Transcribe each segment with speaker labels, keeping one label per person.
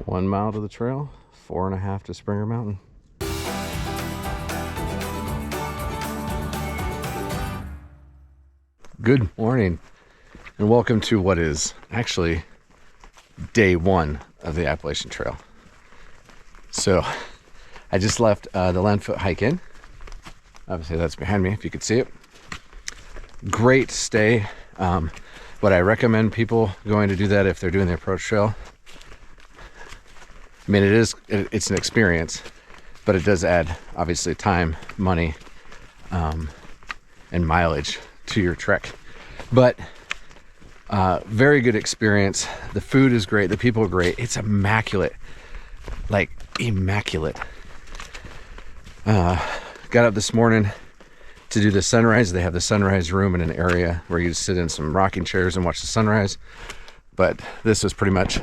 Speaker 1: 1 mile to the trail, 4.5 to Springer Mountain. Good morning and welcome to what is actually day 1 of the Appalachian Trail. So I just left the Landfoot hike in. Obviously that's behind me if you could see it. Great stay. Would I recommend people going to do that if they're doing the approach trail? I mean, it's an experience, but it does add obviously time, money, and mileage to your trek. But very good experience. The food is great. The people are great. It's immaculate, like immaculate. Got up this morning to do the sunrise. They have the sunrise room in an area where you just sit in some rocking chairs and watch the sunrise. But this was pretty much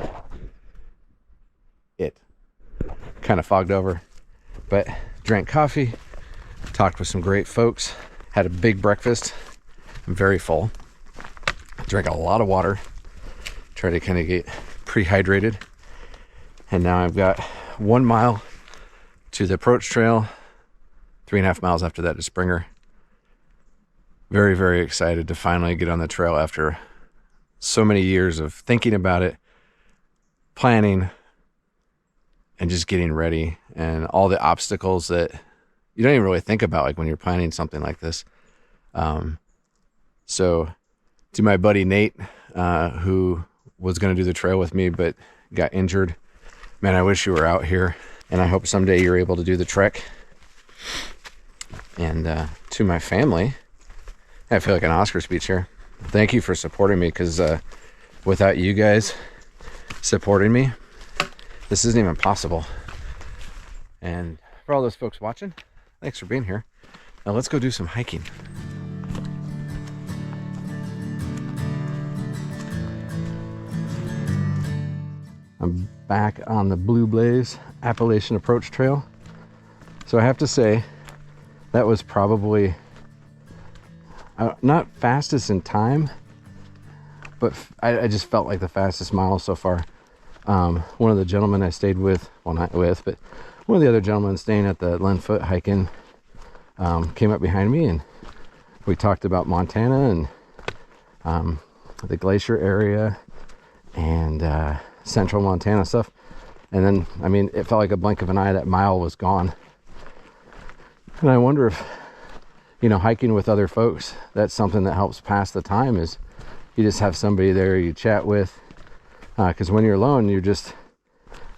Speaker 1: it. Kind of fogged over, but drank coffee, talked with some great folks, had a big breakfast. I'm very full. Drank a lot of water, try to kind of get pre-hydrated. And now I've got 1 mile to the approach trail, 3.5 miles after that to Springer. Very, very excited to finally get on the trail after so many years of thinking about it, planning, and just getting ready, and all the obstacles that you don't even really think about, like when you're planning something like this. So to my buddy Nate, who was going to do the trail with me but got injured, man, I wish you were out here, and I hope someday you're able to do the trek. And to my family, I feel like an Oscar speech here. Thank you for supporting me, because without you guys supporting me, this isn't even possible. And for all those folks watching, thanks for being here. Now let's go do some hiking. I'm back on the Blue Blaze Appalachian Approach Trail. So I have to say, that was probably not fastest in time, but I just felt like the fastest mile so far. One of the gentlemen I stayed with, well, not with, but one of the other gentlemen staying at the Landfoot hiking came up behind me, and we talked about Montana and the glacier area and central Montana stuff. And then, I mean, it felt like a blink of an eye, that mile was gone. And I wonder if, you know, hiking with other folks, that's something that helps pass the time, is you just have somebody there you chat with. Because when you're alone, you're just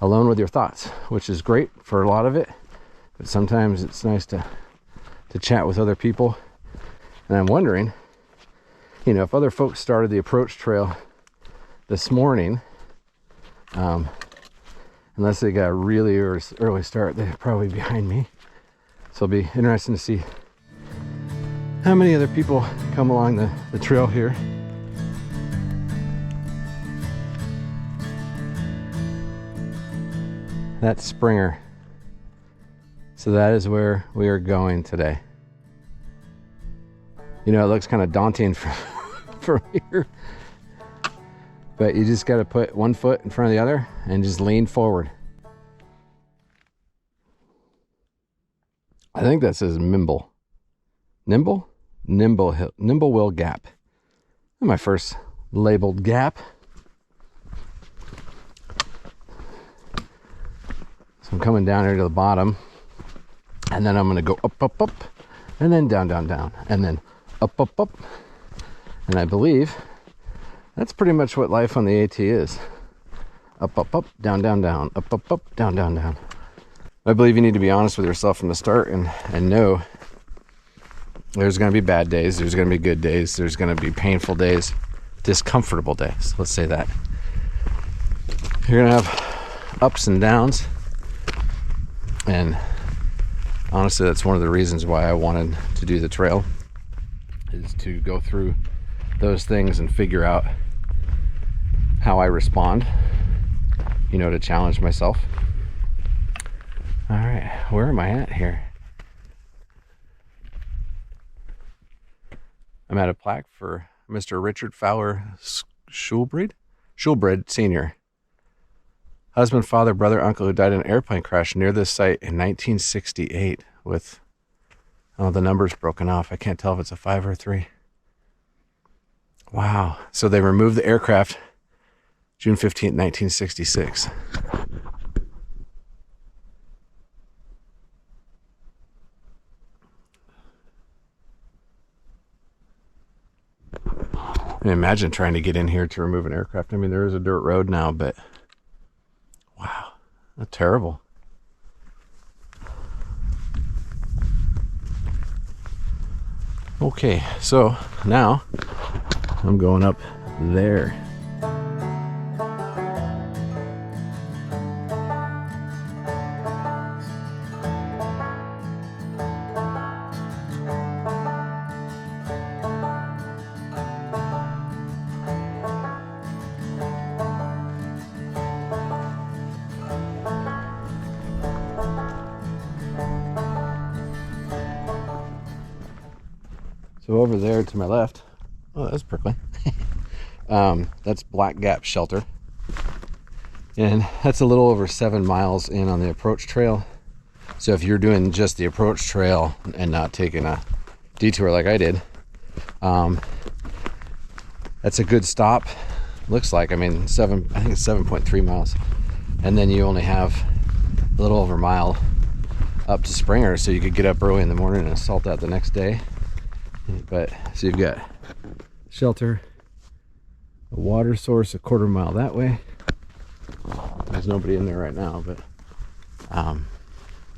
Speaker 1: alone with your thoughts, which is great for a lot of it. But sometimes it's nice to chat with other people. And I'm wondering, you know, if other folks started the approach trail this morning, unless they got a really early start, they're probably behind me. So it'll be interesting to see how many other people come along the trail here. That's Springer. So that is where we are going today. You know, it looks kind of daunting from here, but you just got to put one foot in front of the other and just lean forward. I think that says Nimble Gap. My first labeled gap. So I'm coming down here to the bottom, and then I'm going to go up, and then down, and then up. And I believe that's pretty much what life on the AT is. Up, down, up, down. I believe you need to be honest with yourself from the start and know there's going to be bad days, there's going to be good days, there's going to be painful days, discomfortable days, let's say that. You're going to have ups and downs. And honestly, that's one of the reasons why I wanted to do the trail, is to go through those things and figure out how I respond, you know, to challenge myself. All right, where am I at here? I'm at a plaque for Mr. Richard Fowler Schulbred Senior. husband, father, brother, uncle who died in an airplane crash near this site in 1968 with, oh, the number's broken off. I can't tell if it's a 5 or a 3. Wow. So they removed the aircraft June 15th, 1966. I mean, imagine trying to get in here to remove an aircraft. I mean, there is a dirt road now, but wow, that's terrible. Okay, so now I'm going up there. So over there to my left, oh, that's prickly. That's Black Gap Shelter. And that's a little over 7 miles in on the approach trail. So if you're doing just the approach trail and not taking a detour like I did, that's a good stop. Looks like, I mean, I think it's 7.3 miles. And then you only have a little over a mile up to Springer, so you could get up early in the morning and assault that the next day. But so you've got shelter, a water source a 1/4 mile that way. There's nobody in there right now, but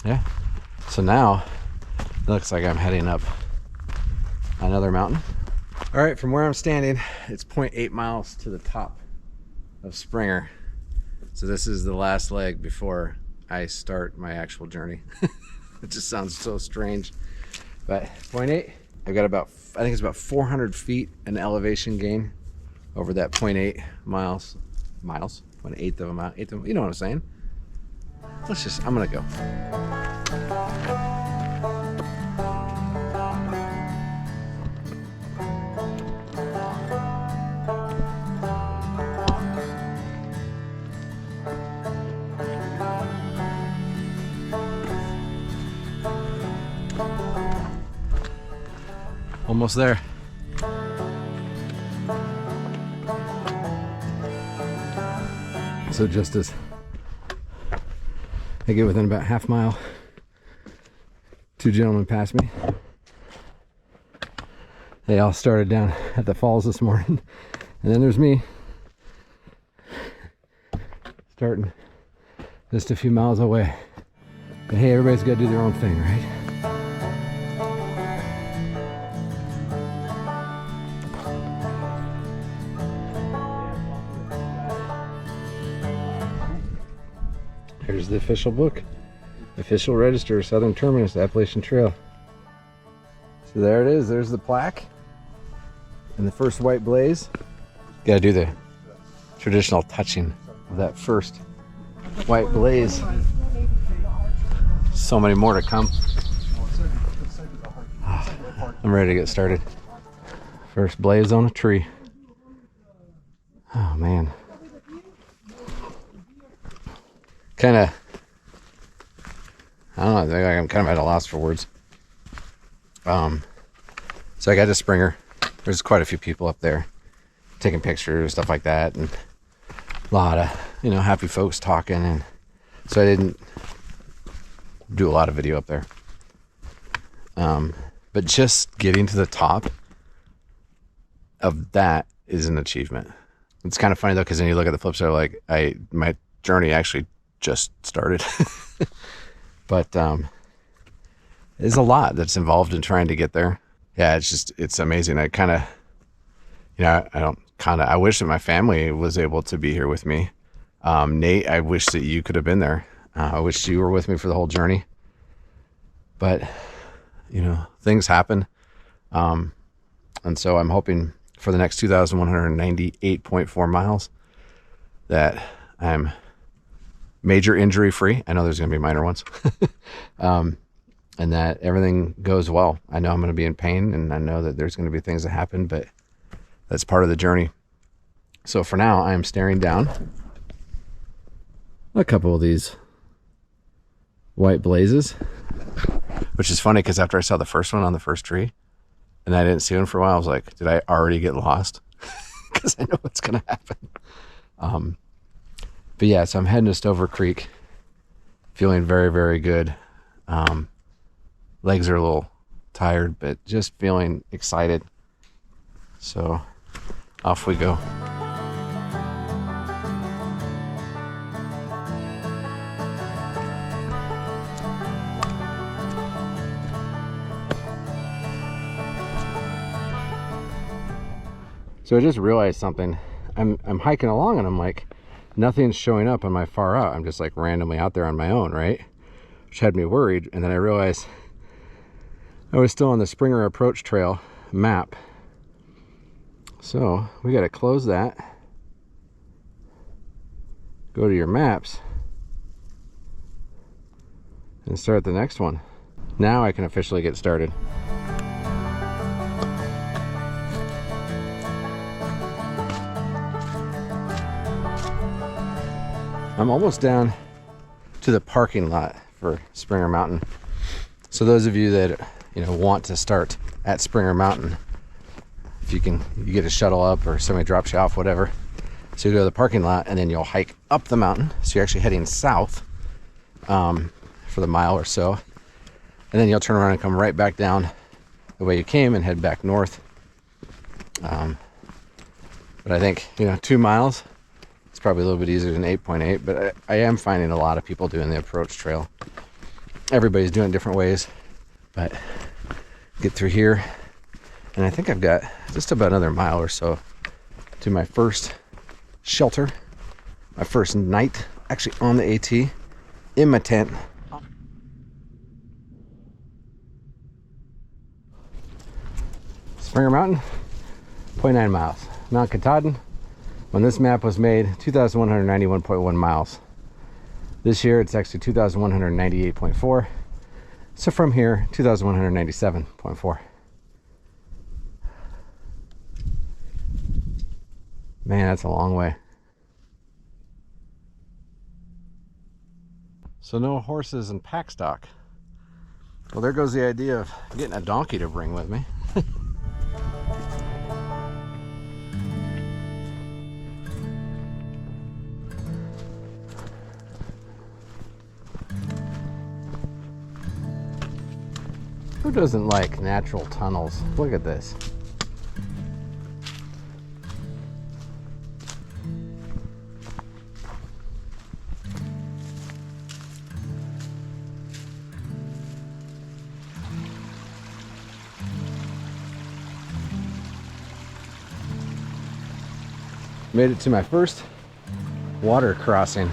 Speaker 1: yeah. So now it looks like I'm heading up another mountain. All right, from where I'm standing, it's 0.8 miles to the top of Springer. So this is the last leg before I start my actual journey. It just sounds so strange, but 0.8. I've got about, I think it's about 400 feet an elevation gain over that 0.8 miles, 1/8 of a mile, you know what I'm saying? I'm gonna go. Almost there. So just as I get within about half mile, 2 gentlemen passed me. They all started down at the falls this morning. And then there's me starting just a few miles away. But hey, everybody's got to do their own thing, right? Here's the official book. Official Register, Southern Terminus, Appalachian Trail. So there it is. There's the plaque. And the first white blaze. Gotta do the traditional touching of that first white blaze. So many more to come. I'm ready to get started. First blaze on a tree. Oh man. Kind of, I don't know, I'm kind of at a loss for words. So I got to Springer. There's quite a few people up there taking pictures, stuff like that, and a lot of, happy folks talking, and so I didn't do a lot of video up there. But just getting to the top of that is an achievement. It's kind of funny though, because then you look at the flip side, like my journey actually just started. But there's a lot that's involved in trying to get there. Yeah, it's amazing. I kind of, I wish that my family was able to be here with me. Nate, I wish that you could have been there. I wish you were with me for the whole journey. But, things happen. And so I'm hoping for the next 2,198.4 miles that I'm major injury free. I know there's going to be minor ones. And that everything goes well. I know I'm going to be in pain, and I know that there's going to be things that happen, but that's part of the journey. So for now, I am staring down. a couple of these white blazes, which is funny because after I saw the first one on the first tree and I didn't see one for a while, I was like, did I already get lost? Because I know what's going to happen. But yeah, so I'm heading to Stover Creek, feeling very, very good. Legs are a little tired, but just feeling excited. So off we go. So I just realized something. I'm hiking along and I'm like, nothing's showing up on my far out. I'm just like randomly out there on my own, right? Which had me worried. And then I realized I was still on the Springer Approach Trail map. So we got to close that. Go to your maps and start the next one. Now I can officially get started. I'm almost down to the parking lot for Springer Mountain. So those of you that want to start at Springer Mountain, if you get a shuttle up or somebody drops you off, whatever. So you go to the parking lot and then you'll hike up the mountain. So you're actually heading south for the mile or so, and then you'll turn around and come right back down the way you came and head back north. But I think 2 miles. It's probably a little bit easier than 8.8, but I am finding a lot of people doing the approach trail. Everybody's doing it different ways, but get through here, and I think I've got just about another mile or so to my first shelter, my first night actually on the AT in my tent. Springer Mountain, 0.9 miles. Mount Katahdin, when this map was made, 2,191.1 miles. This year it's actually 2,198.4. So from here, 2,197.4. Man, that's a long way. So no horses and pack stock. Well, there goes the idea of getting a donkey to bring with me. Who doesn't like natural tunnels? Look at this. Made it to my first water crossing.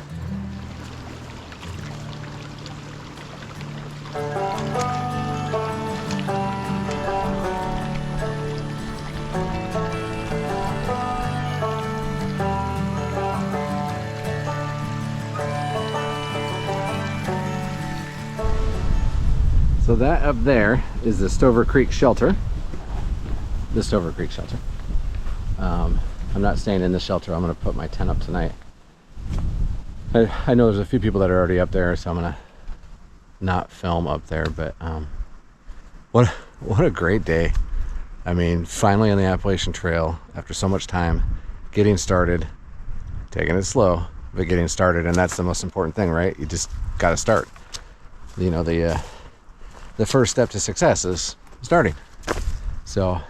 Speaker 1: So that up there is the Stover Creek shelter. The Stover Creek shelter. I'm not staying in the shelter. I'm going to put my tent up tonight. I know there's a few people that are already up there, so I'm going to not film up there. But what a great day. I mean, finally on the Appalachian Trail after so much time, getting started, taking it slow, but getting started, and that's the most important thing, right? You just got to start. The first step to success is starting. So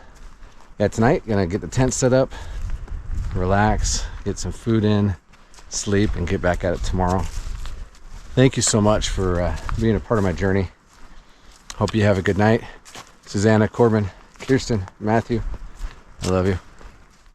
Speaker 1: yeah, tonight gonna get the tent set up, relax, get some food in, sleep, and get back at it tomorrow. Thank you so much for being a part of my journey. Hope you have a good night. Susanna, Corbin, Kirsten, Matthew, I love you.